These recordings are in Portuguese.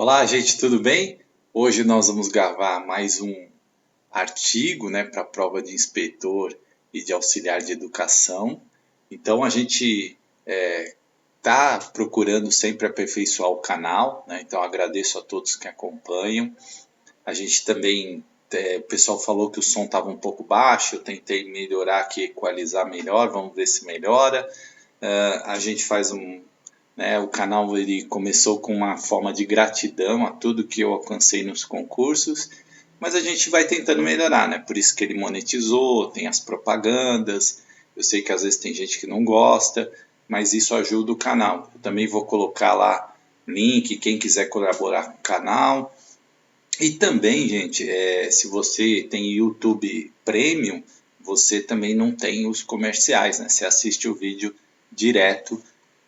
Olá, gente, tudo bem? Hoje nós vamos gravar mais um artigo, né, para a prova de inspetor e de auxiliar de educação. Então a gente está procurando sempre aperfeiçoar o canal, né? Então agradeço a todos que acompanham. A gente também, o pessoal falou que o som estava um pouco baixo, eu tentei melhorar aqui, equalizar melhor, vamos ver se melhora. A gente faz o canal ele começou com uma forma de gratidão a tudo que eu alcancei nos concursos, mas a gente vai tentando melhorar, né? Por isso que ele monetizou, tem as propagandas. Eu sei que às vezes tem gente que não gosta, mas isso ajuda o canal. Eu também vou colocar lá link, quem quiser colaborar com o canal. E também, gente, se você tem YouTube Premium, você também não tem os comerciais, né? Você assiste o vídeo direto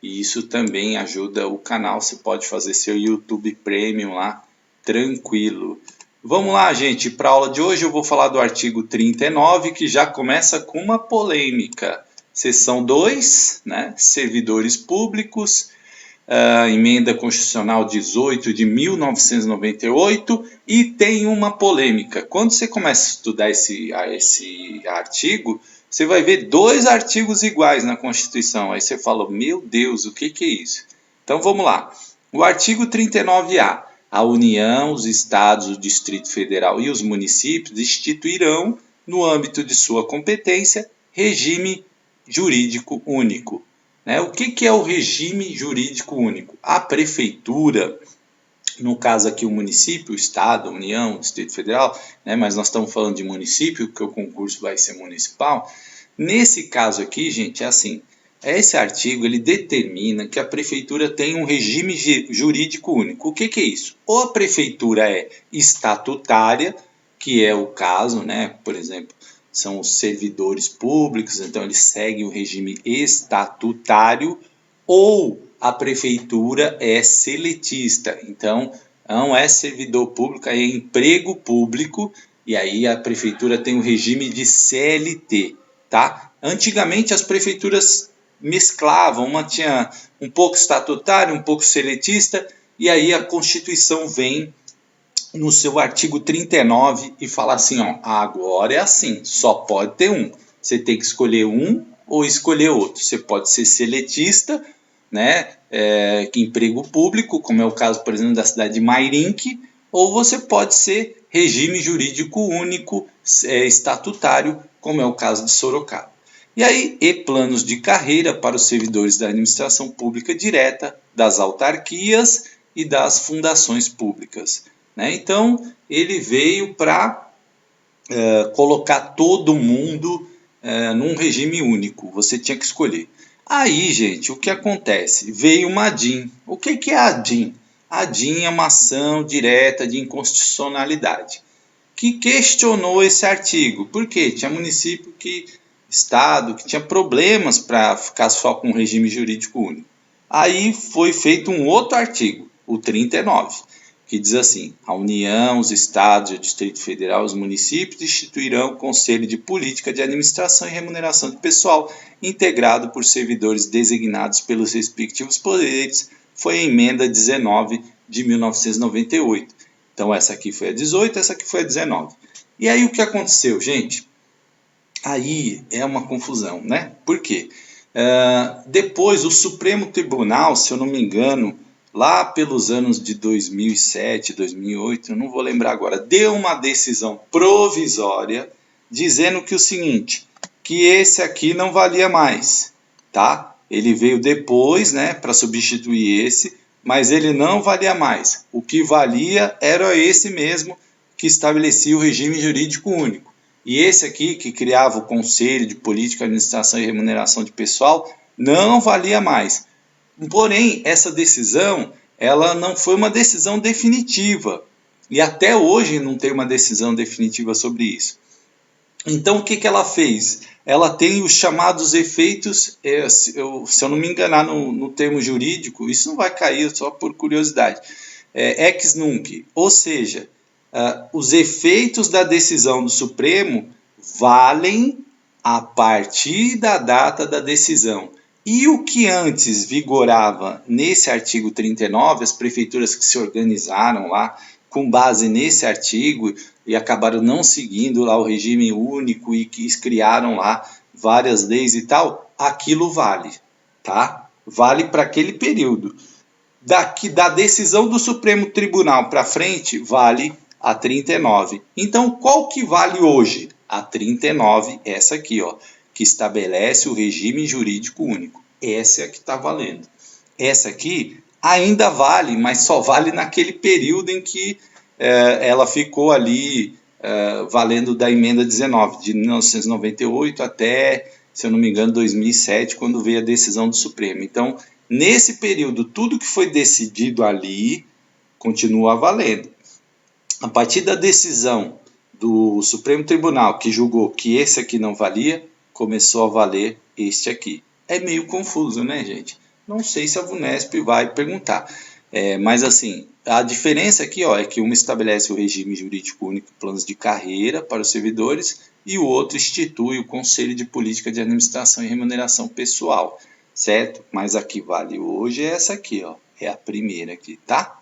e isso também ajuda o canal. Você pode fazer seu YouTube Premium lá tranquilo. Vamos lá, gente. Para a aula de hoje eu vou falar do artigo 39, que já começa com uma polêmica. Seção 2, né? Servidores públicos, emenda constitucional 18 de 1998, e tem uma polêmica. Quando você começa a estudar esse artigo, você vai ver dois artigos iguais na Constituição. Aí você fala, meu Deus, o que é isso? Então vamos lá. O artigo 39A. A União, os Estados, o Distrito Federal e os municípios instituirão, no âmbito de sua competência, regime jurídico único. O que é o regime jurídico único? A prefeitura, no caso aqui o município, o estado, a União, o Distrito Federal, mas nós estamos falando de município, porque o concurso vai ser municipal. Nesse caso aqui, gente, é assim, esse artigo ele determina que a prefeitura tem um regime jurídico único. O que é isso? Ou a prefeitura é estatutária, que é o caso, por exemplo, são os servidores públicos, então eles seguem o regime estatutário, ou a prefeitura é seletista, então não é servidor público, é emprego público, e aí a prefeitura tem o regime de CLT, tá? Antigamente as prefeituras mesclavam, uma tinha um pouco estatutário, um pouco seletista, e aí a Constituição vem no seu artigo 39 e fala assim, ó, agora é assim, só pode ter um. Você tem que escolher um ou escolher outro. Você pode ser seletista, emprego público, como é o caso, por exemplo, da cidade de Mairinque, ou você pode ser regime jurídico único, estatutário, como é o caso de Sorocaba. E aí, planos de carreira para os servidores da administração pública direta, das autarquias e das fundações públicas. Então, ele veio para colocar todo mundo num regime único. Você tinha que escolher. Aí, gente, o que acontece? Veio uma ADIM. O que é a ADIM? A ADIM é uma ação direta de inconstitucionalidade que questionou esse artigo. Por quê? Tinha município estado que tinha problemas para ficar só com um regime jurídico único. Aí foi feito um outro artigo, o 39, que diz assim: a União, os Estados, o Distrito Federal, os municípios instituirão o Conselho de Política de Administração e Remuneração de Pessoal, integrado por servidores designados pelos respectivos poderes. Foi a emenda 19 de 1998. Então essa aqui foi a 18, essa aqui foi a 19. E aí o que aconteceu, gente? Aí é uma confusão, né? Por quê? Depois o Supremo Tribunal, se eu não me engano, lá pelos anos de 2007, 2008, eu não vou lembrar agora, deu uma decisão provisória dizendo que o seguinte, que esse aqui não valia mais, tá? Ele veio depois, para substituir esse, mas ele não valia mais. O que valia era esse mesmo que estabelecia o regime jurídico único. E esse aqui, que criava o Conselho de Política, Administração e Remuneração de Pessoal, não valia mais. Porém, essa decisão, ela não foi uma decisão definitiva. E até hoje não tem uma decisão definitiva sobre isso. Então, o que ela fez? Ela tem os chamados efeitos, se eu não me enganar no termo jurídico, isso não vai cair, só por curiosidade, ex nunc, ou seja, os efeitos da decisão do Supremo valem a partir da data da decisão. E o que antes vigorava nesse artigo 39, as prefeituras que se organizaram lá com base nesse artigo e acabaram não seguindo lá o regime único e que criaram lá várias leis e tal, aquilo vale, tá? Vale para aquele período. Da decisão do Supremo Tribunal para frente, vale a 39. Então, qual que vale hoje? A 39, essa aqui, ó, que estabelece o regime jurídico único. Essa é a que está valendo. Essa aqui ainda vale, mas só vale naquele período em que ela ficou ali valendo da emenda 19, de 1998 até, se eu não me engano, 2007, quando veio a decisão do Supremo. Então, nesse período, tudo que foi decidido ali continua valendo. A partir da decisão do Supremo Tribunal, que julgou que esse aqui não valia, começou a valer este aqui. É meio confuso, né, gente? Não sei se a VUNESP vai perguntar. Mas assim, a diferença aqui ó, é que uma estabelece o regime jurídico único de planos de carreira para os servidores e o outro institui o Conselho de Política de Administração e Remuneração Pessoal, certo? Mas a que vale hoje é essa aqui, ó, é a primeira aqui, tá?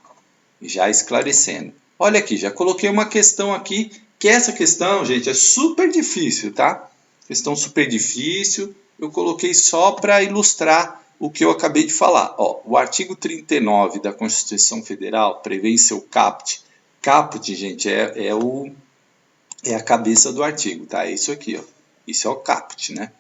Já esclarecendo. Olha aqui, já coloquei uma questão aqui, que essa questão, gente, é super difícil, tá? Questão super difícil, eu coloquei só para ilustrar o que eu acabei de falar. Ó, o artigo 39 da Constituição Federal prevê em seu caput. Caput, gente, é a cabeça do artigo, tá? É isso aqui, ó. Isso é o caput, né?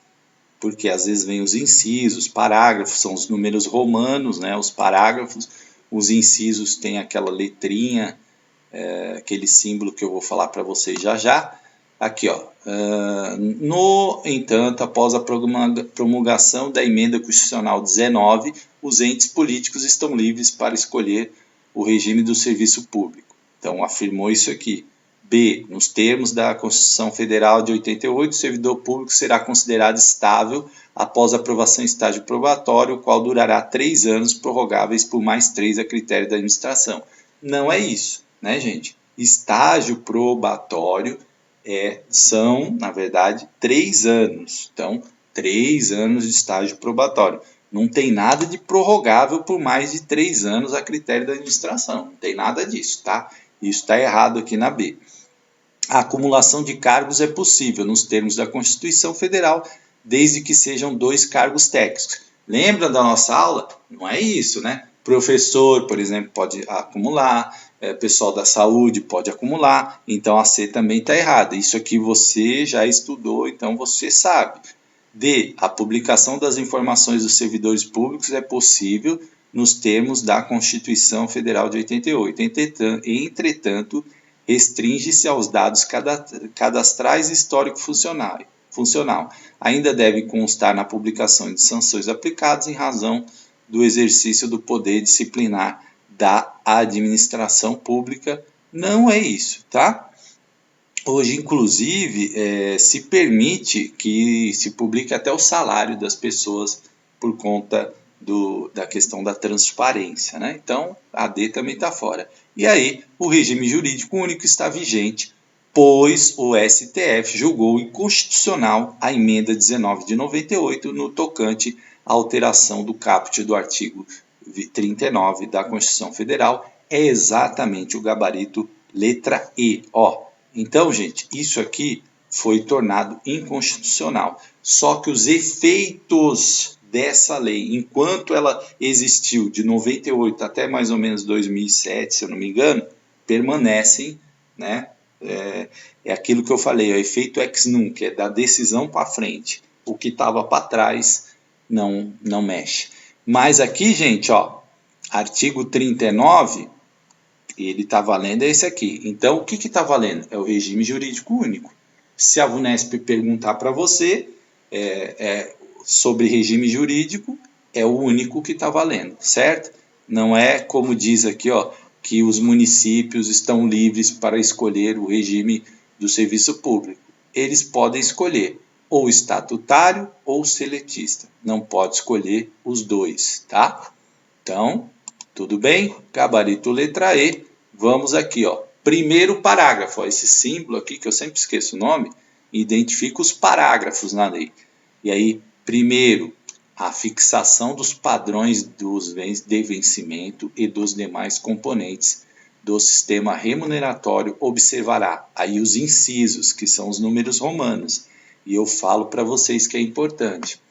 Porque às vezes vem os incisos, parágrafos, são os números romanos, né? Os parágrafos, os incisos têm aquela letrinha, aquele símbolo que eu vou falar para vocês já já. Aqui, ó. No entanto, após a promulgação da emenda constitucional 19, os entes políticos estão livres para escolher o regime do serviço público. Então, afirmou isso aqui. B. Nos termos da Constituição Federal de 88, o servidor público será considerado estável após a aprovação em estágio probatório, o qual durará 3 anos, prorrogáveis por mais 3 a critério da administração. Não é isso, né, gente? Estágio probatório são, na verdade, 3 anos. Então, 3 anos de estágio probatório. Não tem nada de prorrogável por mais de 3 anos a critério da administração. Não tem nada disso, tá? Isso está errado aqui na B. A acumulação de cargos é possível nos termos da Constituição Federal, desde que sejam 2 cargos técnicos. Lembra da nossa aula? Não é isso, né? Professor, por exemplo, pode acumular, pessoal da saúde pode acumular, então a C também está errada. Isso aqui você já estudou, então você sabe. D. A publicação das informações dos servidores públicos é possível nos termos da Constituição Federal de 88. Entretanto, restringe-se aos dados cadastrais e histórico funcional. Ainda deve constar na publicação de sanções aplicadas em razão do exercício do poder disciplinar da administração pública. Não é isso, tá? Hoje, inclusive, se permite que se publique até o salário das pessoas por conta da questão da transparência, né? Então, a D também está fora. E aí, o regime jurídico único está vigente, pois o STF julgou inconstitucional a emenda 19 de 98 no tocante à alteração do caput do artigo 39 da Constituição Federal. É exatamente o gabarito letra E, ó. Então, gente, isso aqui foi tornado inconstitucional. Só que os efeitos dessa lei, enquanto ela existiu de 98 até mais ou menos 2007, se eu não me engano, permanecem, né? É aquilo que eu falei, o efeito ex nunc, é da decisão para frente. O que estava para trás não mexe. Mas aqui, gente, ó, artigo 39, ele está valendo é esse aqui. Então, o que está valendo? É o regime jurídico único. Se a VUNESP perguntar para você sobre regime jurídico, é o único que está valendo, certo? Não é como diz aqui, ó, que os municípios estão livres para escolher o regime do serviço público. Eles podem escolher ou estatutário ou seletista. Não pode escolher os dois, tá? Então, tudo bem? Gabarito letra E. Vamos aqui, ó. Primeiro parágrafo, ó, esse símbolo aqui que eu sempre esqueço o nome, identifica os parágrafos na lei. E aí, primeiro, a fixação dos padrões de vencimento e dos demais componentes do sistema remuneratório observará. Aí os incisos, que são os números romanos. E eu falo para vocês que é importante.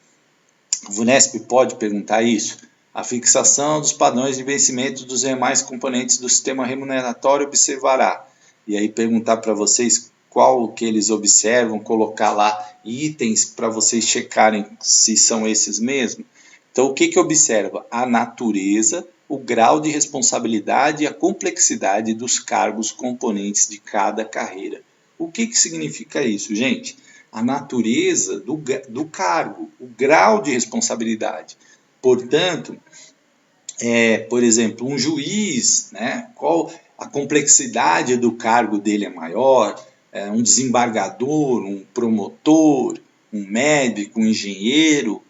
A VUNESP pode perguntar isso? A fixação dos padrões de vencimento dos demais componentes do sistema remuneratório observará. E aí perguntar para vocês qual que eles observam, colocar lá itens para vocês checarem se são esses mesmos. Então, o que que observa? A natureza, o grau de responsabilidade e a complexidade dos cargos componentes de cada carreira. O que que significa isso, gente? A natureza do cargo, o grau de responsabilidade. Portanto, por exemplo, um juiz, né, qual a complexidade do cargo dele é maior, um desembargador, um promotor, um médico, um engenheiro,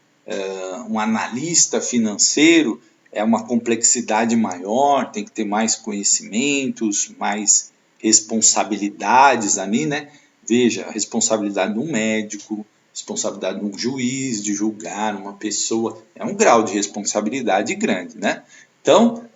um analista financeiro, é uma complexidade maior, tem que ter mais conhecimentos, mais responsabilidades ali, né? Veja, a responsabilidade de um médico, responsabilidade de um juiz, de julgar uma pessoa, é um grau de responsabilidade grande, né? Então,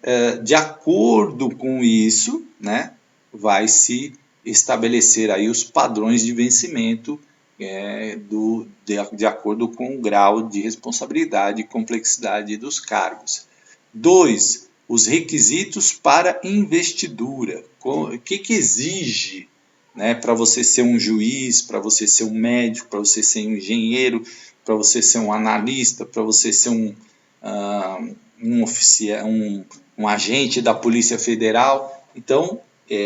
de acordo com isso, né, vai se estabelecer aí os padrões de vencimento de acordo com o grau de responsabilidade e complexidade dos cargos. 2. Os requisitos para investidura. O que exige, né, para você ser um juiz, para você ser um médico, para você ser um engenheiro, para você ser um analista, para você ser um oficial, um agente da Polícia Federal. Então,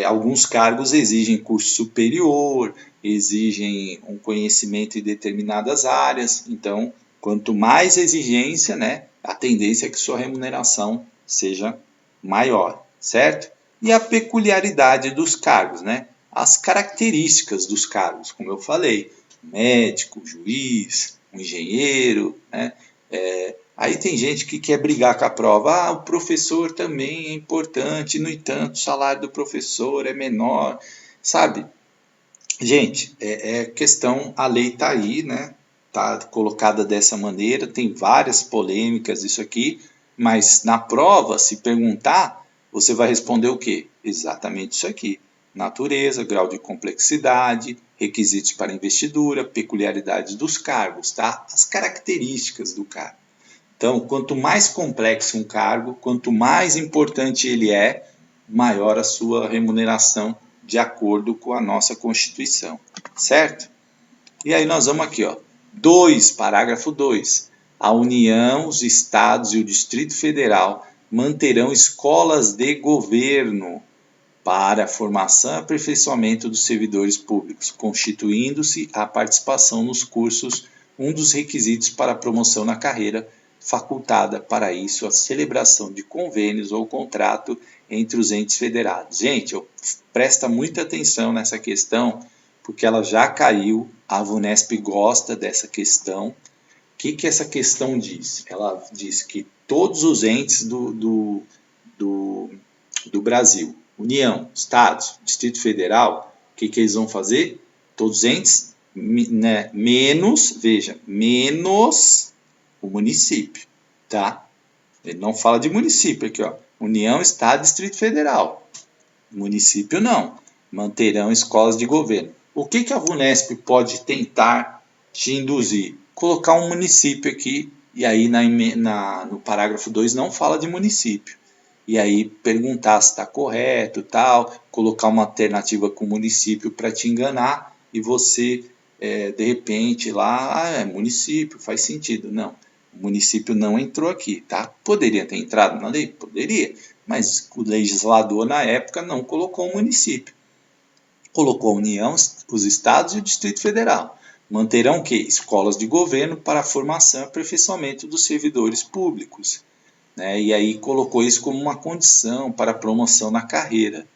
alguns cargos exigem curso superior, exigem um conhecimento em determinadas áreas. Então, quanto mais exigência, né, a tendência é que sua remuneração seja maior, certo? E a peculiaridade dos cargos, né? As características dos cargos, como eu falei, médico, juiz, um engenheiro, né? Aí tem gente que quer brigar com a prova. O professor também é importante, no entanto, o salário do professor é menor, sabe? Gente, questão, a lei está aí, né? Está colocada dessa maneira, tem várias polêmicas isso aqui, mas na prova, se perguntar, você vai responder o quê? Exatamente isso aqui. Natureza, grau de complexidade, requisitos para investidura, peculiaridades dos cargos, tá? As características do cargo. Então, quanto mais complexo um cargo, quanto mais importante ele é, maior a sua remuneração de acordo com a nossa Constituição, certo? E aí nós vamos aqui, ó, parágrafo 2. A União, os Estados e o Distrito Federal manterão escolas de governo para a formação e aperfeiçoamento dos servidores públicos, constituindo-se a participação nos cursos um dos requisitos para a promoção na carreira, facultada para isso a celebração de convênios ou contrato entre os entes federados. Gente, presta muita atenção nessa questão, porque ela já caiu, a VUNESP gosta dessa questão. O que essa questão diz? Ela diz que todos os entes do Brasil, União, Estados, Distrito Federal, o que eles vão fazer? Todos os entes, né, menos o município, tá? Ele não fala de município aqui, ó. União, Estado, Distrito Federal. Município não. Manterão escolas de governo. O que a VUNESP pode tentar te induzir? Colocar um município aqui, e aí no parágrafo 2 não fala de município. E aí perguntar se está correto, tal, colocar uma alternativa com o município para te enganar, e você, de repente, lá, é município, faz sentido. Não, o município não entrou aqui, tá? Poderia ter entrado na lei? Poderia, mas o legislador na época não colocou o município. Colocou a União, os Estados e o Distrito Federal. Manterão o quê? Escolas de governo para a formação e aperfeiçoamento dos servidores públicos. Né? E aí colocou isso como uma condição para a promoção na carreira.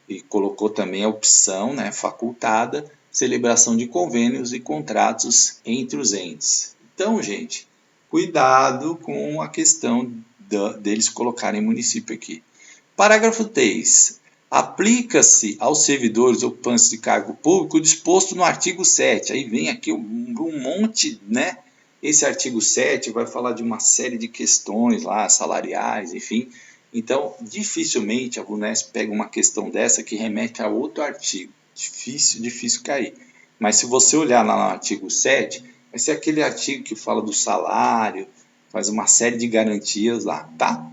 E colocou também a opção, né, facultada, celebração de convênios e contratos entre os entes. Então, gente, cuidado com a questão deles colocarem município aqui. Parágrafo 3. Aplica-se aos servidores ocupantes de cargo público o disposto no artigo 7. Aí vem aqui um monte, né, Esse artigo 7 vai falar de uma série de questões lá, salariais, enfim. Então, dificilmente a VUNESP pega uma questão dessa que remete a outro artigo. Difícil cair. Mas se você olhar lá no artigo 7, vai ser aquele artigo que fala do salário, faz uma série de garantias lá, tá?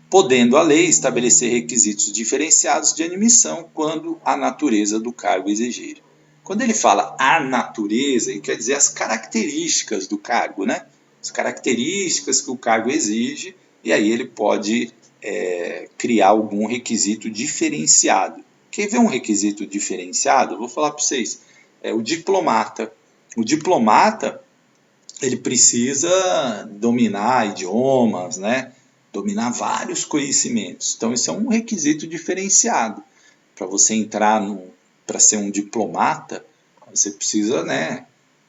Podendo a lei estabelecer requisitos diferenciados de admissão quando a natureza do cargo exigir. Quando ele fala a natureza, ele quer dizer as características do cargo, né? As características que o cargo exige, e aí ele pode criar algum requisito diferenciado. Quer ver um requisito diferenciado? Eu vou falar para vocês. O diplomata. O diplomata, ele precisa dominar idiomas, né? Dominar vários conhecimentos. Então, isso é um requisito diferenciado. Para você entrar para ser um diplomata, você precisa, né,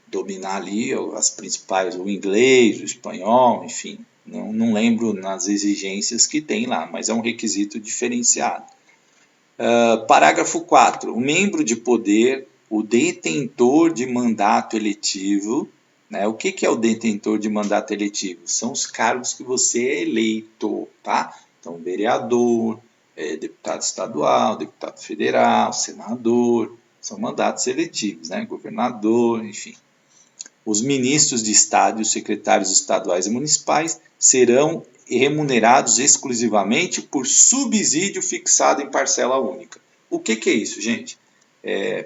dominar ali as principais, o inglês, o espanhol, enfim. Não lembro nas exigências que tem lá, mas é um requisito diferenciado. Parágrafo 4. O membro de poder, o detentor de mandato eletivo, né? O que é o detentor de mandato eletivo? São os cargos que você é eleito, tá? Então, vereador, deputado estadual, deputado federal, senador, são mandatos eletivos, né? Governador, enfim. Os ministros de Estado e os secretários estaduais e municipais serão remunerados exclusivamente por subsídio fixado em parcela única. O que é isso, gente?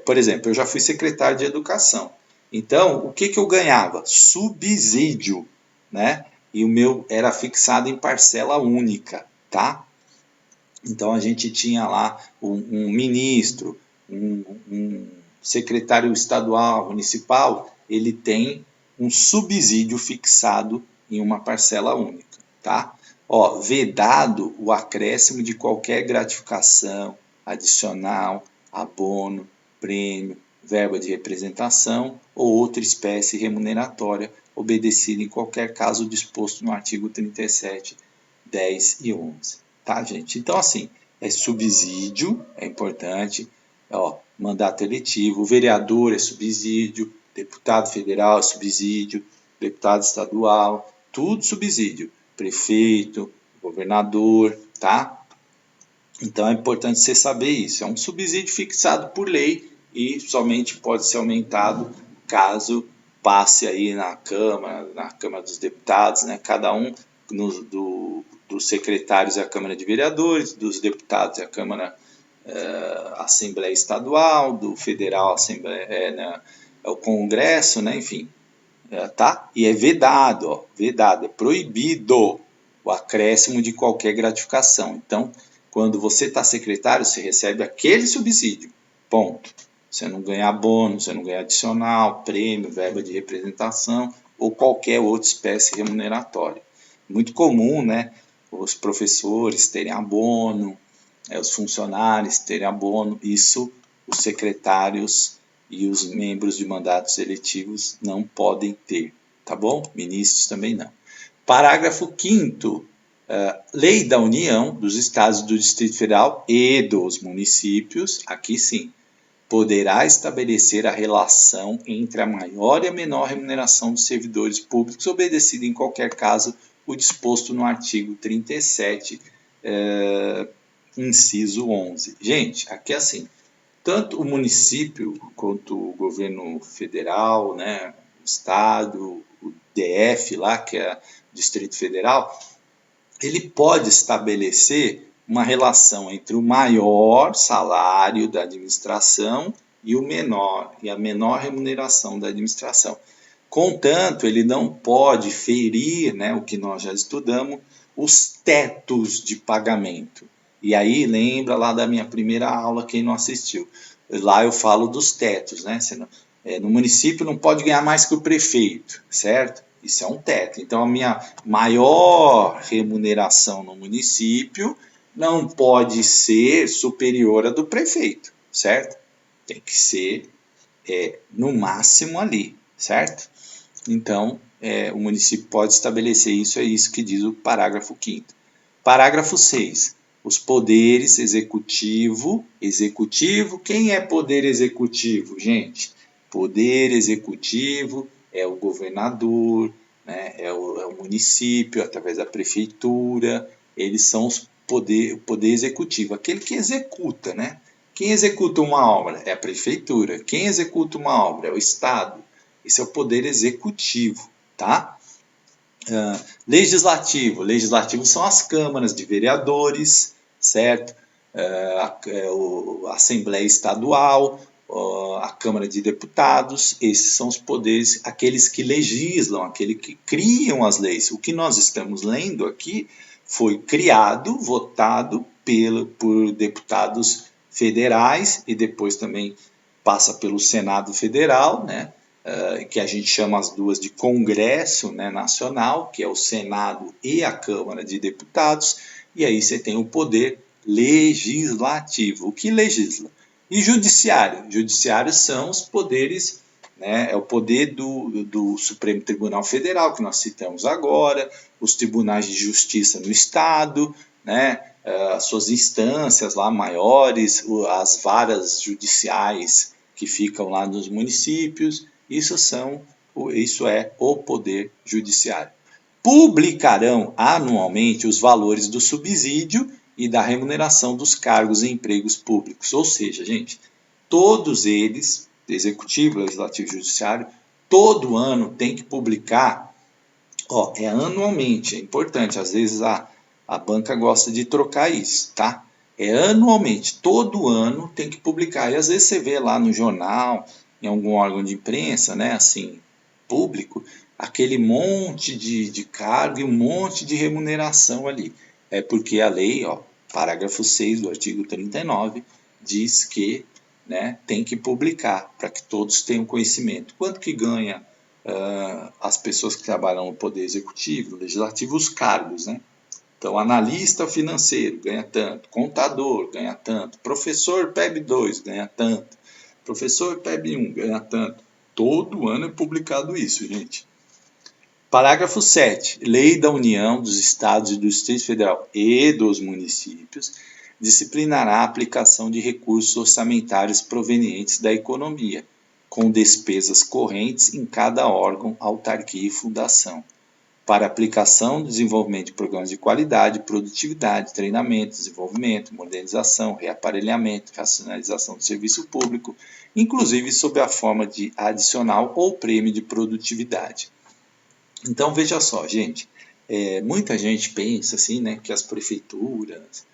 Por exemplo, eu já fui secretário de Educação. Então, o que eu ganhava? Subsídio, né? E o meu era fixado em parcela única, tá? Então, a gente tinha lá um ministro, um secretário estadual, municipal, ele tem um subsídio fixado em uma parcela única, tá? Vedado o acréscimo de qualquer gratificação, adicional, abono, prêmio, verba de representação ou outra espécie remuneratória, obedecida em qualquer caso disposto no artigo 37, 10 e 11. Tá, gente? Então, assim, subsídio, é importante, mandato eletivo, o vereador é subsídio, deputado federal é subsídio, deputado estadual, tudo subsídio, prefeito, governador, tá? Então é importante você saber isso, é um subsídio fixado por lei e somente pode ser aumentado caso passe aí na Câmara dos Deputados, né? Cada um dos secretários é a Câmara de Vereadores, dos deputados é a Câmara Assembleia Estadual, do Federal Assembleia, é o Congresso, né? Enfim, tá? E é vedado, é proibido o acréscimo de qualquer gratificação. Então, quando você está secretário, você recebe aquele subsídio, ponto. Você não ganha abono, você não ganha adicional, prêmio, verba de representação ou qualquer outra espécie remuneratória. Muito comum, né? Os professores terem abono, os funcionários terem abono, isso os secretários e os membros de mandatos eletivos não podem ter, tá bom? Ministros também não. Parágrafo 5º. Lei da União, dos Estados do Distrito Federal e dos municípios, aqui sim, poderá estabelecer a relação entre a maior e a menor remuneração dos servidores públicos, obedecido em qualquer caso o disposto no artigo 37, inciso 11. Gente, aqui é assim, tanto o município quanto o governo federal, né, o estado, o DF lá, que é o Distrito Federal, ele pode estabelecer uma relação entre o maior salário da administração e a menor remuneração da administração. Contanto, ele não pode ferir, né, o que nós já estudamos, os tetos de pagamento. E aí, lembra lá da minha primeira aula, quem não assistiu. Lá eu falo dos tetos, né? No município não pode ganhar mais que o prefeito, certo? Isso é um teto. Então, a minha maior remuneração no município não pode ser superior à do prefeito, certo? Tem que ser no máximo ali, certo? Então, o município pode estabelecer isso, é isso que diz o parágrafo 5º. Parágrafo 6. Os poderes executivo, quem é poder executivo, gente? Poder executivo é o governador, né, é o município, através da prefeitura, eles são o poder executivo, aquele que executa, né? Quem executa uma obra é a prefeitura, quem executa uma obra é o Estado, esse é o poder executivo, tá? Legislativo são as câmaras de vereadores, certo? A Assembleia Estadual, a Câmara de Deputados, esses são os poderes, aqueles que legislam, aqueles que criam as leis. O que nós estamos lendo aqui foi criado, votado por deputados federais e depois também passa pelo Senado Federal, né? Que a gente chama as duas de Congresso, né, Nacional, que é o Senado e a Câmara de Deputados, e aí você tem o poder legislativo, o que legisla. E judiciário? Judiciário são os poderes, né, é o poder do Supremo Tribunal Federal, que nós citamos agora, os tribunais de justiça no Estado, né, as suas instâncias lá maiores, as varas judiciais que ficam lá nos municípios, isso é o poder judiciário. Publicarão anualmente os valores do subsídio e da remuneração dos cargos e empregos públicos. Ou seja, gente, todos eles, executivo, legislativo e judiciário, todo ano tem que publicar, é anualmente, é importante, às vezes a banca gosta de trocar isso, tá? É anualmente, todo ano tem que publicar. E às vezes você vê lá no jornal, em algum órgão de imprensa, né, assim, público, aquele monte de cargo e um monte de remuneração ali. É porque a lei, parágrafo 6 do artigo 39, diz que, né, tem que publicar para que todos tenham conhecimento. Quanto que ganha as pessoas que trabalham no poder executivo, legislativo, os cargos, né? Então, analista financeiro ganha tanto, contador ganha tanto, professor PEB 2 ganha tanto, professor PEB 1 ganha tanto. Todo ano é publicado isso, gente. Parágrafo 7. Lei da União, dos Estados e do Distrito Federal e dos municípios disciplinará a aplicação de recursos orçamentários provenientes da economia, com despesas correntes em cada órgão, autarquia e fundação, para aplicação e desenvolvimento de programas de qualidade, produtividade, treinamento, desenvolvimento, modernização, reaparelhamento, racionalização do serviço público, inclusive sob a forma de adicional ou prêmio de produtividade. Então, veja só, gente, muita gente pensa assim, né, que as prefeituras,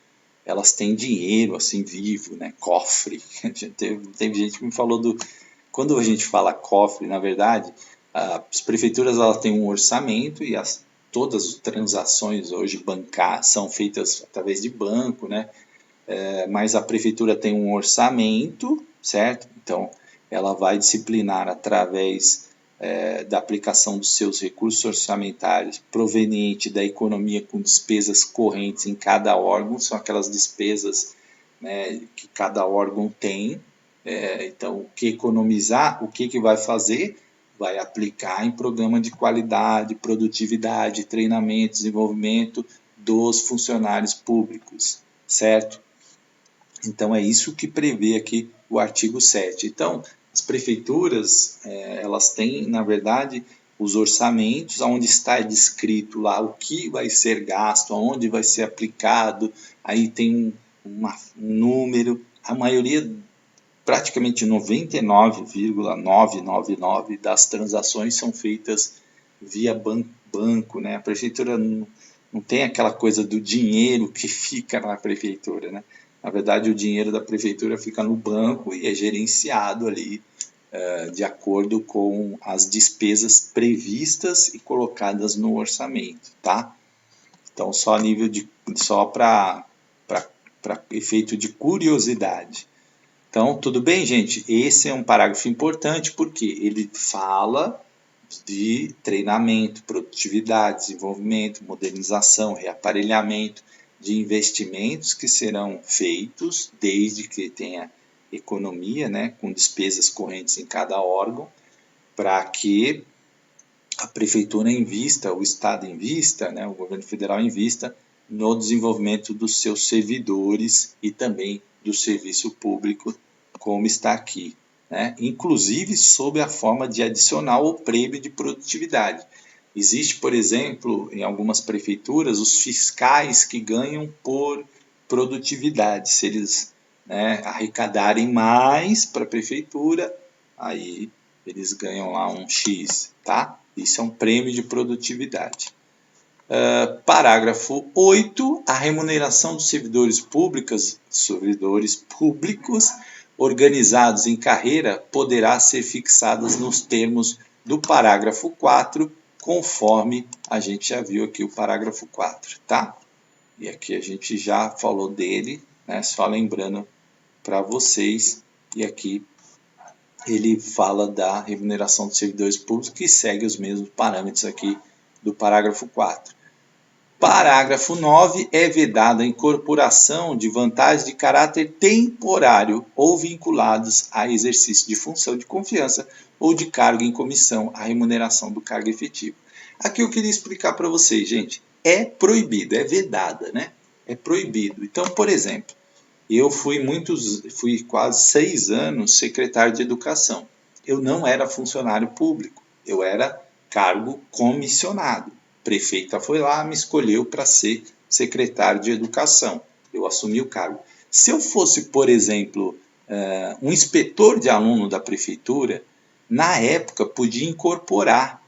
elas têm dinheiro assim vivo, né, cofre. Teve gente que me falou quando a gente fala cofre, na verdade, as prefeituras elas têm um orçamento e todas as transações hoje bancárias são feitas através de banco, né? Mas a prefeitura tem um orçamento, certo? Então, ela vai disciplinar através da aplicação dos seus recursos orçamentários proveniente da economia com despesas correntes em cada órgão, são aquelas despesas, né, que cada órgão tem. Então, o que economizar, o que vai fazer? Vai aplicar em programa de qualidade, produtividade, treinamento, desenvolvimento dos funcionários públicos, certo? Então, é isso que prevê aqui o artigo 7. Então, as prefeituras, elas têm, na verdade, os orçamentos, onde está descrito lá o que vai ser gasto, aonde vai ser aplicado, aí tem um número, a maioria, praticamente 99,999 das transações são feitas via banco, né? A prefeitura não tem aquela coisa do dinheiro que fica na prefeitura, né? Na verdade, o dinheiro da prefeitura fica no banco e é gerenciado ali de acordo com as despesas previstas e colocadas no orçamento, tá? Então, só para efeito de curiosidade. Então, tudo bem, gente? Esse é um parágrafo importante porque ele fala de treinamento, produtividade, desenvolvimento, modernização, reaparelhamento, de investimentos que serão feitos desde que tenha economia, né, com despesas correntes em cada órgão, para que a prefeitura invista, o Estado invista, né, o governo federal invista no desenvolvimento dos seus servidores e também do serviço público, como está aqui, né? Inclusive sob a forma de adicional ou prêmio de produtividade. Existe, por exemplo, em algumas prefeituras, os fiscais que ganham por produtividade. Se eles, né, arrecadarem mais para a prefeitura, aí eles ganham lá um X, tá? Isso é um prêmio de produtividade. Parágrafo 8. A remuneração dos servidores públicos organizados em carreira poderá ser fixada nos termos do parágrafo 4, conforme a gente já viu aqui o parágrafo 4, tá? E aqui a gente já falou dele, né? Só lembrando para vocês, e aqui ele fala da remuneração dos servidores públicos, que segue os mesmos parâmetros aqui do parágrafo 4. Parágrafo 9. É vedada a incorporação de vantagens de caráter temporário ou vinculados a exercício de função de confiança ou de cargo em comissão à remuneração do cargo efetivo. Aqui eu queria explicar para vocês, gente, é proibido, é vedada, né? É proibido. Então, por exemplo, eu fui quase 6 anos secretário de educação. Eu não era funcionário público, eu era cargo comissionado. A prefeita foi lá, me escolheu para ser secretário de educação. Eu assumi o cargo. Se eu fosse, por exemplo, um inspetor de aluno da prefeitura, na época podia incorporar.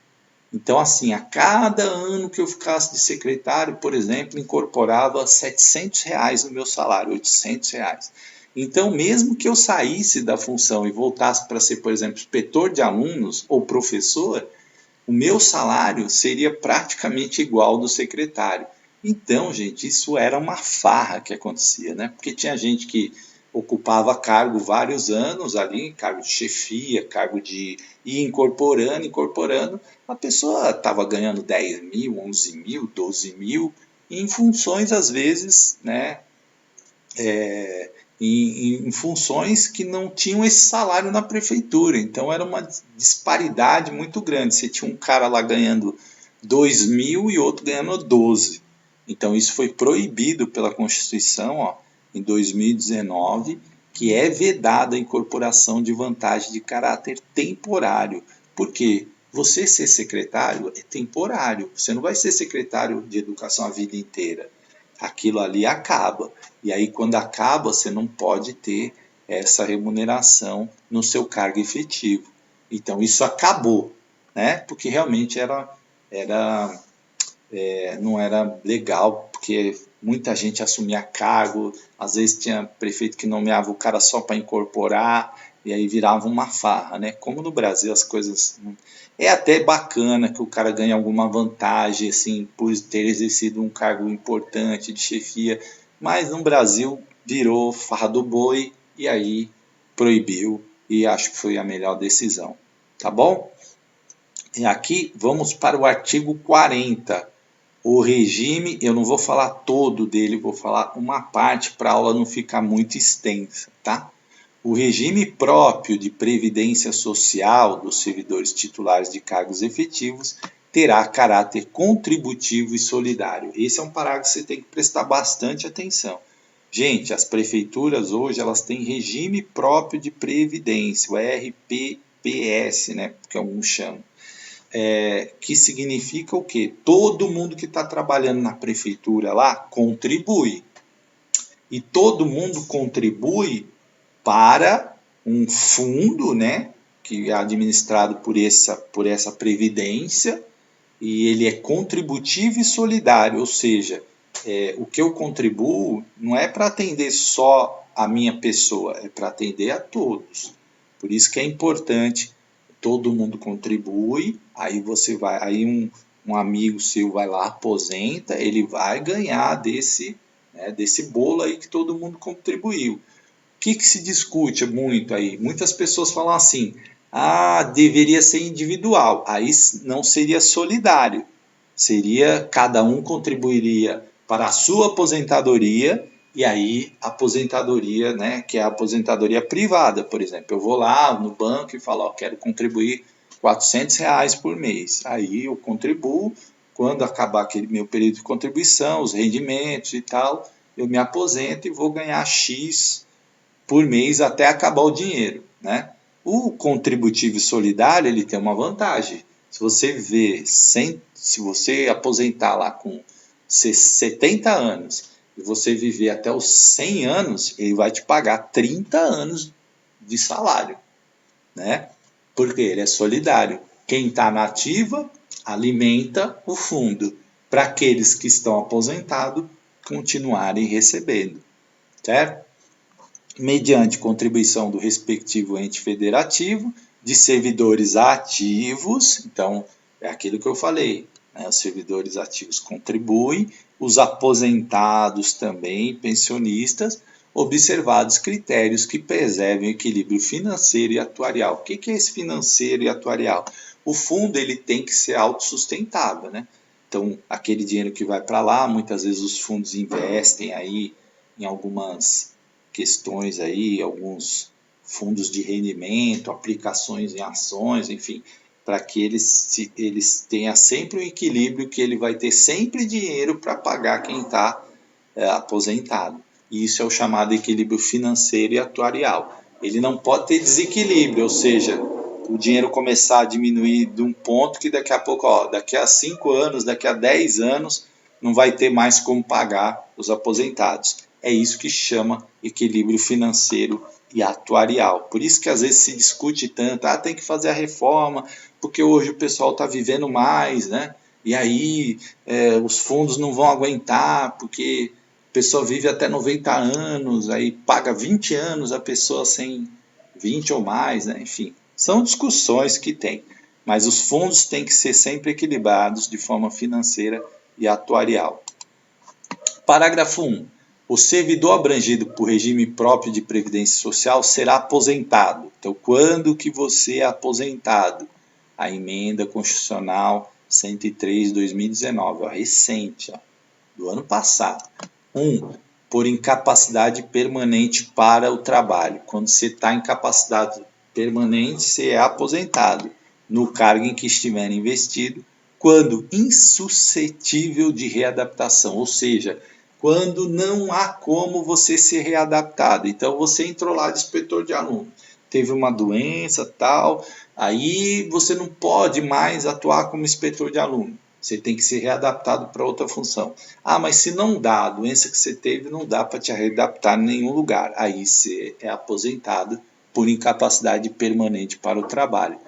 Então, assim, a cada ano que eu ficasse de secretário, por exemplo, incorporava R$ 700 no meu salário, R$ 800. Então, mesmo que eu saísse da função e voltasse para ser, por exemplo, inspetor de alunos ou professor, o meu salário seria praticamente igual ao do secretário. Então, gente, isso era uma farra que acontecia, né? Porque tinha gente que ocupava cargo vários anos ali, cargo de chefia, cargo de ir incorporando, a pessoa estava ganhando 10 mil, 11 mil, 12 mil, em funções, às vezes, né, em funções que não tinham esse salário na prefeitura. Então era uma disparidade muito grande. Você tinha um cara lá ganhando 2 mil e outro ganhando 12. Então isso foi proibido pela Constituição, ó, em 2019, que é vedada a incorporação de vantagem de caráter temporário. Por quê? Você ser secretário é temporário. Você não vai ser secretário de educação a vida inteira. Aquilo ali acaba. E aí, quando acaba, você não pode ter essa remuneração no seu cargo efetivo. Então, isso acabou, né? Porque realmente não era legal, porque muita gente assumia cargo, às vezes tinha prefeito que nomeava o cara só para incorporar, e aí virava uma farra, né? Como no Brasil as coisas... É até bacana que o cara ganhe alguma vantagem, assim, por ter exercido um cargo importante de chefia, mas no Brasil virou farra do boi, e aí proibiu, e acho que foi a melhor decisão, tá bom? E aqui vamos para o artigo 40. O regime, eu não vou falar todo dele, vou falar uma parte para a aula não ficar muito extensa, tá? O regime próprio de previdência social dos servidores titulares de cargos efetivos terá caráter contributivo e solidário. Esse é um parágrafo que você tem que prestar bastante atenção. Gente, as prefeituras hoje elas têm regime próprio de previdência, o RPPS, né, que alguns chamam. Que significa o quê? Todo mundo que está trabalhando na prefeitura lá contribui. E todo mundo contribui para um fundo, né, que é administrado por essa previdência, e ele é contributivo e solidário, ou seja, o que eu contribuo não é para atender só a minha pessoa, é para atender a todos. Por isso que é importante, todo mundo contribui, aí você vai, aí um amigo seu vai lá, aposenta, ele vai ganhar desse bolo aí que todo mundo contribuiu. O que se discute muito aí? Muitas pessoas falam assim, deveria ser individual, aí não seria solidário, seria cada um contribuiria para a sua aposentadoria, e aí a aposentadoria, né, que é a aposentadoria privada, por exemplo, eu vou lá no banco e falo, quero contribuir R$ 400 por mês, aí eu contribuo, quando acabar aquele meu período de contribuição, os rendimentos e tal, eu me aposento e vou ganhar X por mês até acabar o dinheiro, né? O contributivo solidário, ele tem uma vantagem. Se você aposentar lá com 70 anos e você viver até os 100 anos, ele vai te pagar 30 anos de salário, né? Porque ele é solidário. Quem está na ativa alimenta o fundo para aqueles que estão aposentados continuarem recebendo, certo? Mediante contribuição do respectivo ente federativo, de servidores ativos, então é aquilo que eu falei, né? Os servidores ativos contribuem, os aposentados também, pensionistas, observados critérios que preservem o equilíbrio financeiro e atuarial. O que é esse financeiro e atuarial? O fundo ele tem que ser autossustentável, né? Então, aquele dinheiro que vai para lá, muitas vezes os fundos investem aí em algumas questões aí, alguns fundos de rendimento, aplicações em ações, enfim, para que eles tenham sempre um equilíbrio, que ele vai ter sempre dinheiro para pagar quem está aposentado. E isso é o chamado equilíbrio financeiro e atuarial. Ele não pode ter desequilíbrio, ou seja, o dinheiro começar a diminuir de um ponto que daqui a pouco, daqui a 5 anos, daqui a 10 anos, não vai ter mais como pagar os aposentados. É isso que chama equilíbrio financeiro e atuarial. Por isso que às vezes se discute tanto, tem que fazer a reforma, porque hoje o pessoal está vivendo mais, né? E aí os fundos não vão aguentar, porque a pessoa vive até 90 anos, aí paga 20 anos a pessoa sem 20 ou mais, né? Enfim, são discussões que tem. Mas os fundos têm que ser sempre equilibrados de forma financeira e atuarial. Parágrafo 1. O servidor abrangido por regime próprio de previdência social será aposentado. Então, quando que você é aposentado? A emenda constitucional 103 de 2019, recente, do ano passado. 1. Por incapacidade permanente para o trabalho. Quando você está incapacidade permanente, você é aposentado no cargo em que estiver investido, quando insuscetível de readaptação, ou seja, quando não há como você ser readaptado. Então, você entrou lá de inspetor de aluno, teve uma doença, tal, aí você não pode mais atuar como inspetor de aluno. Você tem que ser readaptado para outra função. Mas se não dá, a doença que você teve não dá para te readaptar em nenhum lugar. Aí você é aposentado por incapacidade permanente para o trabalho.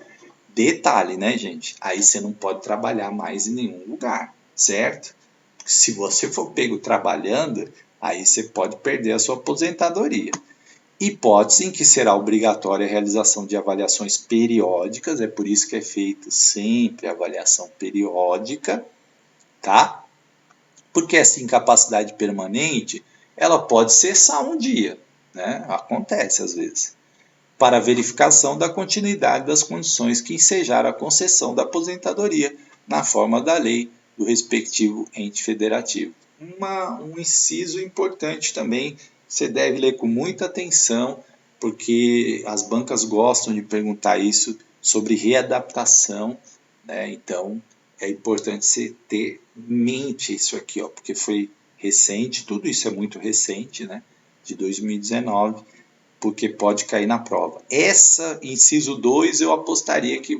Detalhe, né, gente? Aí você não pode trabalhar mais em nenhum lugar, certo? Se você for pego trabalhando, aí você pode perder a sua aposentadoria. Hipótese em que será obrigatória a realização de avaliações periódicas, é por isso que é feita sempre avaliação periódica, tá? Porque essa incapacidade permanente, ela pode cessar um dia, né? Acontece às vezes. Para verificação da continuidade das condições que ensejaram a concessão da aposentadoria na forma da lei do respectivo ente federativo. Um inciso importante também, você deve ler com muita atenção, porque as bancas gostam de perguntar isso sobre readaptação, né? Então é importante você ter em mente isso aqui, porque foi recente, tudo isso é muito recente, né? De 2019, porque pode cair na prova. Essa, inciso 2, eu apostaria que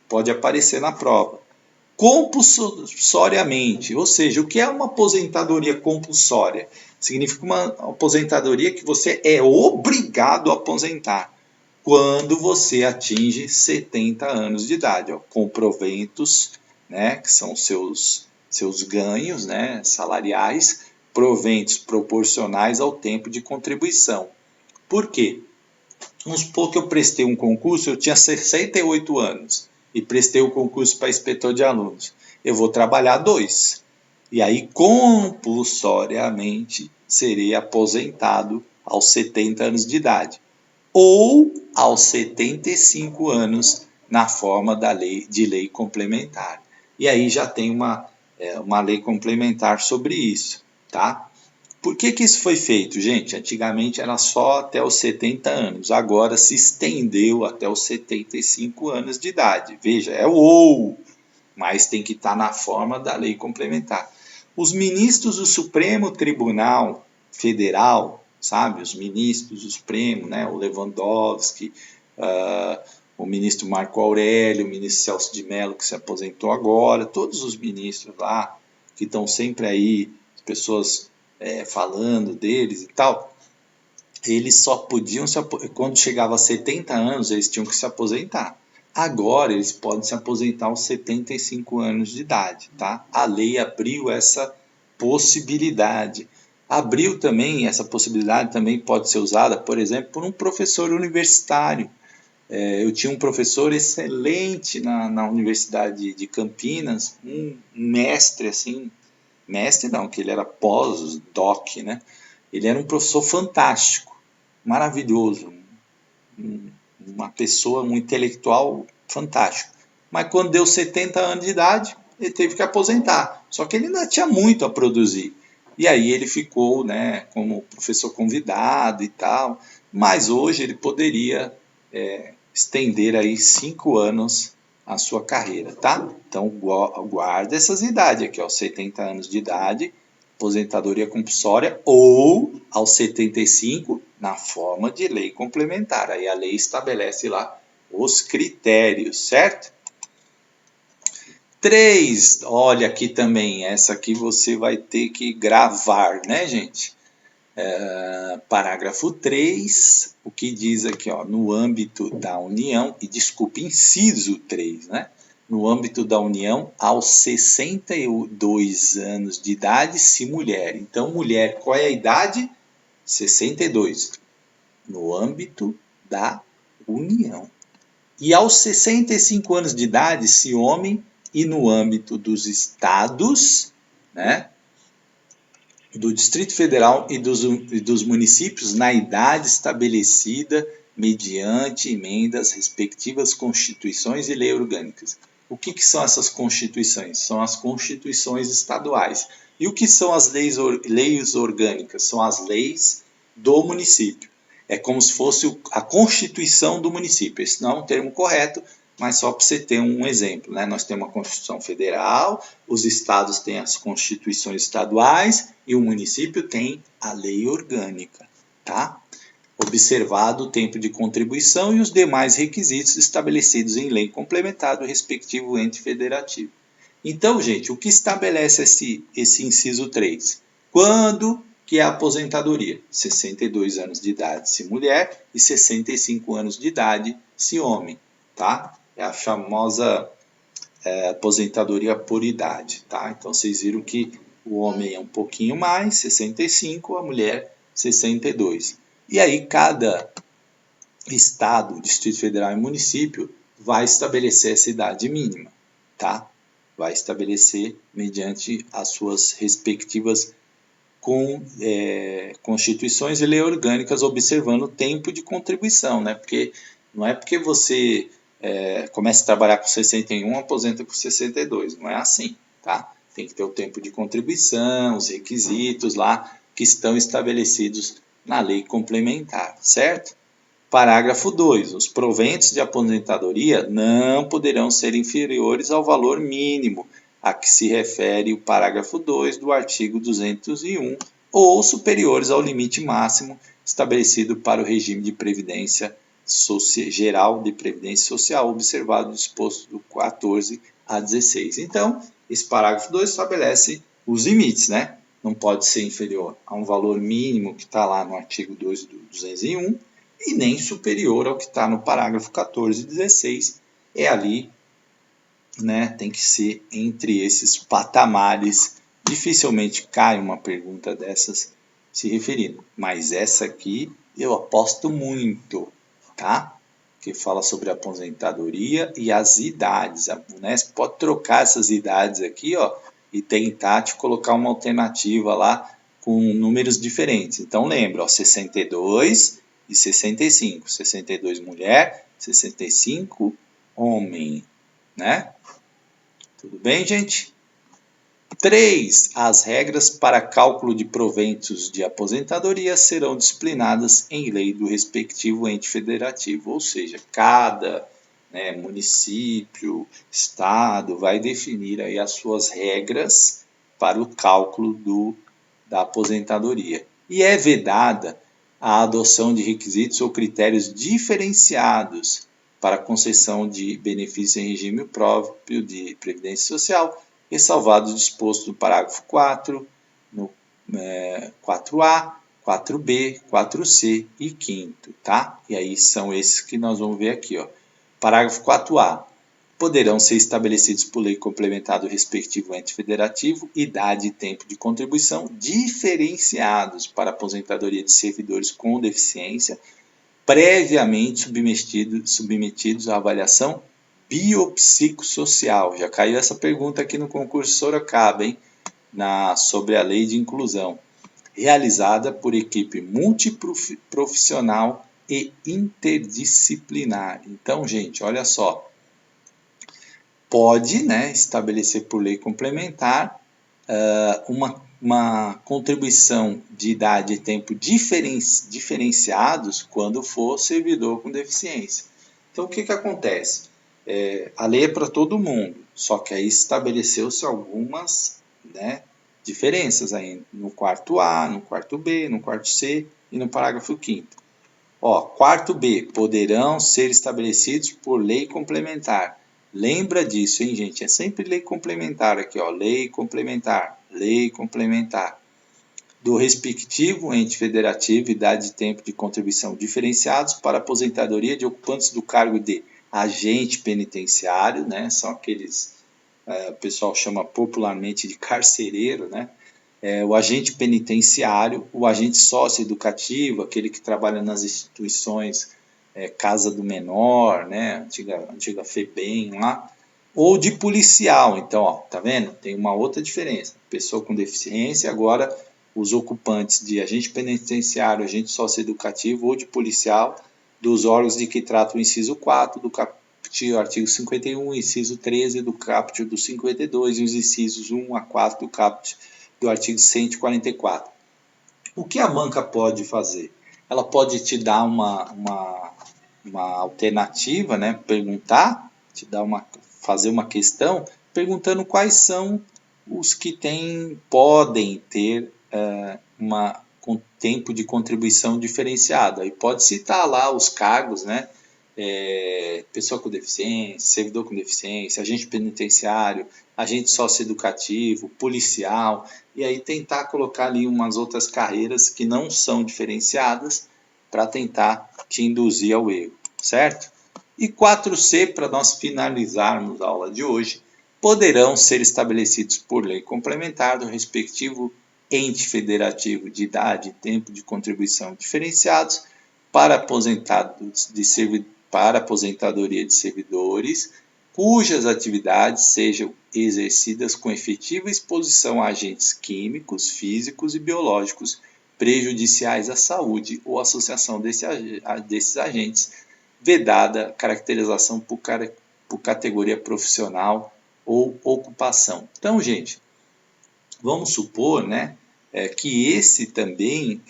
pode aparecer na prova. Compulsoriamente, ou seja, o que é uma aposentadoria compulsória? Significa uma aposentadoria que você é obrigado a aposentar quando você atinge 70 anos de idade, com proventos, né, que são seus ganhos, né, salariais, proventos proporcionais ao tempo de contribuição. Por quê? Vamos supor que eu prestei um concurso, eu tinha 68 anos e prestei o concurso para inspetor de alunos. Eu vou trabalhar 2. E aí, compulsoriamente, serei aposentado aos 70 anos de idade. Ou aos 75 anos, na forma de lei complementar. E aí já tem uma lei complementar sobre isso, tá? Por que isso foi feito, gente? Antigamente era só até os 70 anos, agora se estendeu até os 75 anos de idade. Veja, é o ou, mas tem que estar na forma da lei complementar. Os ministros do Supremo Tribunal Federal, sabe? Os ministros do Supremo, né? O Lewandowski, o ministro Marco Aurélio, o ministro Celso de Mello, que se aposentou agora, todos os ministros lá, que estão sempre aí, as pessoas falando deles e tal, eles só podiam quando chegava a 70 anos, eles tinham que se aposentar. Agora eles podem se aposentar aos 75 anos de idade, tá? A lei abriu essa possibilidade. Abriu também, essa possibilidade também pode ser usada, por exemplo, por um professor universitário. Eu tinha um professor excelente na Universidade de Campinas, um mestre assim, mestre não, que ele era pós-doc, né? Ele era um professor fantástico, maravilhoso, uma pessoa, um intelectual fantástico. Mas quando deu 70 anos de idade, ele teve que aposentar. Só que ele ainda tinha muito a produzir. E aí ele ficou, né, como professor convidado e tal. Mas hoje ele poderia estender aí 5 anos a sua carreira, tá? Então guarda essas idades aqui, ó, 70 anos de idade, aposentadoria compulsória, ou aos 75 na forma de lei complementar. Aí a lei estabelece lá os critérios, certo? 3, olha aqui também, essa aqui você vai ter que gravar, né, gente? Parágrafo 3, o que diz aqui, ó, no âmbito da União, e desculpe, inciso 3, né? No âmbito da União, aos 62 anos de idade, se mulher. Então, mulher, qual é a idade? 62. No âmbito da União. E aos 65 anos de idade, se homem, e no âmbito dos estados, né? Do Distrito Federal e dos municípios na idade estabelecida mediante emendas respectivas constituições e leis orgânicas. O que são essas constituições? São as constituições estaduais. E o que são as leis orgânicas? São as leis do município. É como se fosse a constituição do município. Esse não é um termo correto, mas só para você ter um exemplo, né? Nós temos uma Constituição Federal, os estados têm as constituições estaduais e o município tem a lei orgânica, tá? Observado o tempo de contribuição e os demais requisitos estabelecidos em lei complementar do respectivo ente federativo. Então, gente, o que estabelece esse inciso 3? Quando que é a aposentadoria? 62 anos de idade se mulher e 65 anos de idade se homem, tá? É a famosa aposentadoria por idade, tá? Então vocês viram que o homem é um pouquinho mais, 65, a mulher 62. E aí cada estado, Distrito Federal e município vai estabelecer essa idade mínima, tá? Vai estabelecer mediante as suas respectivas constituições e leis orgânicas, observando o tempo de contribuição, né? Porque não é porque você começa a trabalhar com 61, aposenta com 62, não é assim, tá? Tem que ter o tempo de contribuição, os requisitos lá que estão estabelecidos na lei complementar, certo? Parágrafo 2. Os proventos de aposentadoria não poderão ser inferiores ao valor mínimo a que se refere o parágrafo 2 do artigo 201 ou superiores ao limite máximo estabelecido para o regime de previdência geral de previdência social, observado o disposto do 14 a 16. Então, esse parágrafo 2 estabelece os limites, né? Não pode ser inferior a um valor mínimo que está lá no artigo 2 do 201 e nem superior ao que está no parágrafo 14 e 16. É ali, né? Tem que ser entre esses patamares. Dificilmente cai uma pergunta dessas se referindo. Mas essa aqui eu aposto muito, tá? Que fala sobre a aposentadoria e as idades. A Unesp pode trocar essas idades aqui, ó, e tentar te colocar uma alternativa lá com números diferentes. Então lembra, ó, 62 e 65. 62 mulher, 65 homem, né? Tudo bem, gente? 3. As regras para cálculo de proventos de aposentadoria serão disciplinadas em lei do respectivo ente federativo, ou seja, cada município, estado vai definir aí as suas regras para o cálculo da aposentadoria. E é vedada a adoção de requisitos ou critérios diferenciados para a concessão de benefício em regime próprio de Previdência Social, ressalvado o disposto no parágrafo 4, no 4A, 4B, 4C e 5º, tá? E aí são esses que nós vamos ver aqui, ó. Parágrafo 4A. Poderão ser estabelecidos por lei complementar do respectivo ente federativo idade e tempo de contribuição diferenciados para a aposentadoria de servidores com deficiência, previamente submetidos à avaliação biopsicossocial. Já caiu essa pergunta aqui no concurso Sorocaba, hein? Sobre a lei de inclusão. Realizada por equipe multiprofissional e interdisciplinar. Então, gente, olha só. Pode, né, estabelecer por lei complementar uma contribuição de idade e tempo diferenciados quando for servidor com deficiência. Então, o que acontece? A lei é para todo mundo, só que aí estabeleceu-se algumas, né, diferenças aí no quarto A, no quarto B, no quarto C e no parágrafo 5º. Quarto B, poderão ser estabelecidos por lei complementar. Lembra disso, hein, gente? É sempre lei complementar aqui, ó. Lei complementar, do respectivo ente federativo, idade e tempo de contribuição diferenciados para aposentadoria de ocupantes do cargo de agente penitenciário, né? São aqueles, o pessoal chama popularmente de carcereiro, né? O agente penitenciário, o agente socioeducativo, aquele que trabalha nas instituições Casa do Menor, né, antiga FEBEM lá, ou de policial. Então, ó, tá vendo? Tem uma outra diferença. Pessoa com deficiência, agora os ocupantes de agente penitenciário, agente socioeducativo ou de policial, dos órgãos de que trata o inciso 4 do caput artigo 51, inciso 13 do caput do 52 e os incisos 1 a 4 do caput do artigo 144. O que a banca pode fazer? Ela pode te dar uma alternativa, né? Perguntar, fazer uma questão, perguntando quais são os que podem ter com tempo de contribuição diferenciado. Aí pode citar lá os cargos, né? Pessoa com deficiência, servidor com deficiência, agente penitenciário, agente socioeducativo, policial, e aí tentar colocar ali umas outras carreiras que não são diferenciadas para tentar te induzir ao erro, certo? E 4C, para nós finalizarmos a aula de hoje, poderão ser estabelecidos por lei complementar do respectivo ente federativo de idade e tempo de contribuição diferenciados para aposentadoria de servidores cujas atividades sejam exercidas com efetiva exposição a agentes químicos, físicos e biológicos prejudiciais à saúde ou associação desses agentes, vedada caracterização por categoria profissional ou ocupação. Então, gente, vamos supor, né, que esse também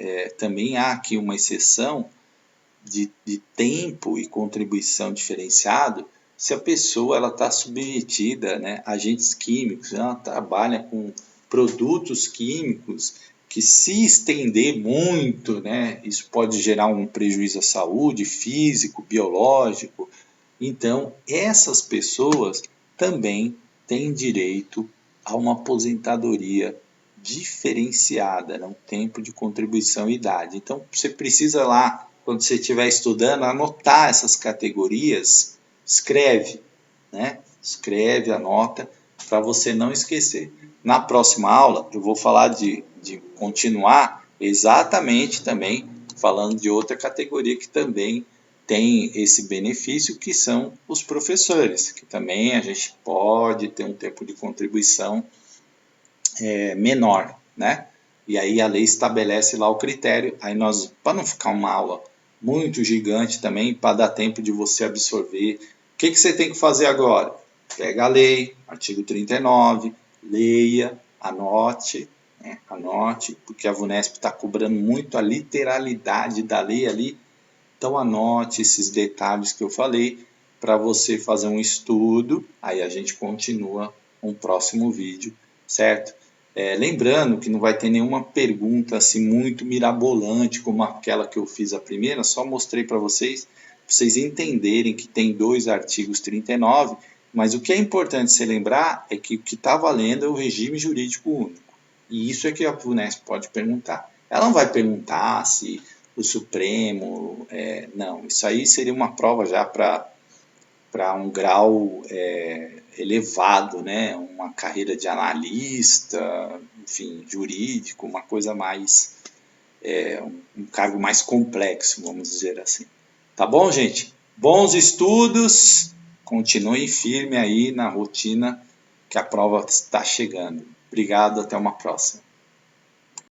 há aqui uma exceção de tempo e contribuição diferenciado se a pessoa está submetida, né, a agentes químicos, ela trabalha com produtos químicos que, se estender muito, né, isso pode gerar um prejuízo à saúde físico, biológico. Então, essas pessoas também têm direito a uma aposentadoria diferenciada, né, um tempo de contribuição e idade. Então, você precisa lá, quando você estiver estudando, anotar essas categorias, escreve, anota, para você não esquecer. Na próxima aula, eu vou falar de continuar exatamente também falando de outra categoria que também tem esse benefício, que são os professores, que também a gente pode ter um tempo de contribuição menor, né? E aí a lei estabelece lá o critério, aí nós, para não ficar uma aula muito gigante também, para dar tempo de você absorver, o que você tem que fazer agora? Pega a lei, artigo 39, leia, anote, porque a VUNESP está cobrando muito a literalidade da lei ali, então anote esses detalhes que eu falei, para você fazer um estudo, aí a gente continua um próximo vídeo, certo? Lembrando que não vai ter nenhuma pergunta assim muito mirabolante como aquela que eu fiz a primeira, só mostrei para vocês entenderem que tem 2 artigos 39, mas o que é importante se lembrar é que o que está valendo é o regime jurídico único. E isso é que a VUNESP pode perguntar. Ela não vai perguntar se o Supremo... não, isso aí seria uma prova já para um grau elevado, né? Uma carreira de analista, enfim, jurídico, uma coisa mais, um cargo mais complexo, vamos dizer assim. Tá bom, gente? Bons estudos, continuem firme aí na rotina que a prova está chegando. Obrigado, até uma próxima.